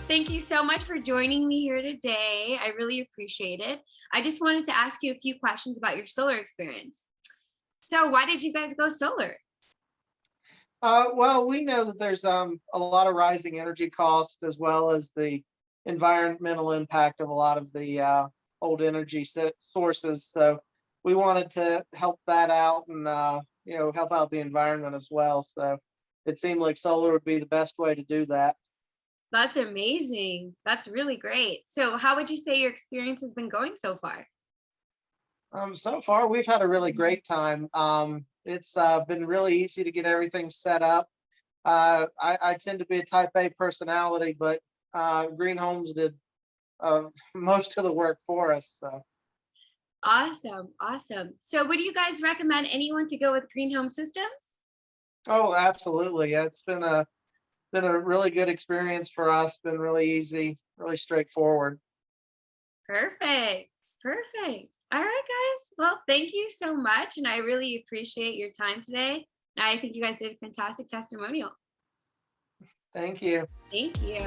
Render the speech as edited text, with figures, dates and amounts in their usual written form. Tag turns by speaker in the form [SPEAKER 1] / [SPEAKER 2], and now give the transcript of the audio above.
[SPEAKER 1] Thank you so much for joining me here today. I really appreciate it. I just wanted to ask you a few questions about your solar experience. So, why did you guys go solar?
[SPEAKER 2] Well, we know that there's a lot of rising energy costs as well as the environmental impact of a lot of the old energy sources. So we wanted to help that out and help out the environment as well. So it seemed like solar would be the best way to do that.
[SPEAKER 1] That's amazing. That's really great. So, how would you say your experience has been going so far?
[SPEAKER 2] So far, we've had a really great time. It's been really easy to get everything set up. I tend to be a type A personality, but Green Homes did most of the work for us. So,
[SPEAKER 1] Awesome. Awesome. So, would you guys recommend anyone to go with Green Home Systems?
[SPEAKER 2] oh, absolutely. Yeah, it's been a really good experience for us. Been really easy, really straightforward.
[SPEAKER 1] Perfect. Perfect. All right, guys. Well, thank you so much. And I really appreciate your time today. I think you guys did a fantastic testimonial.
[SPEAKER 2] Thank you.
[SPEAKER 1] Thank you.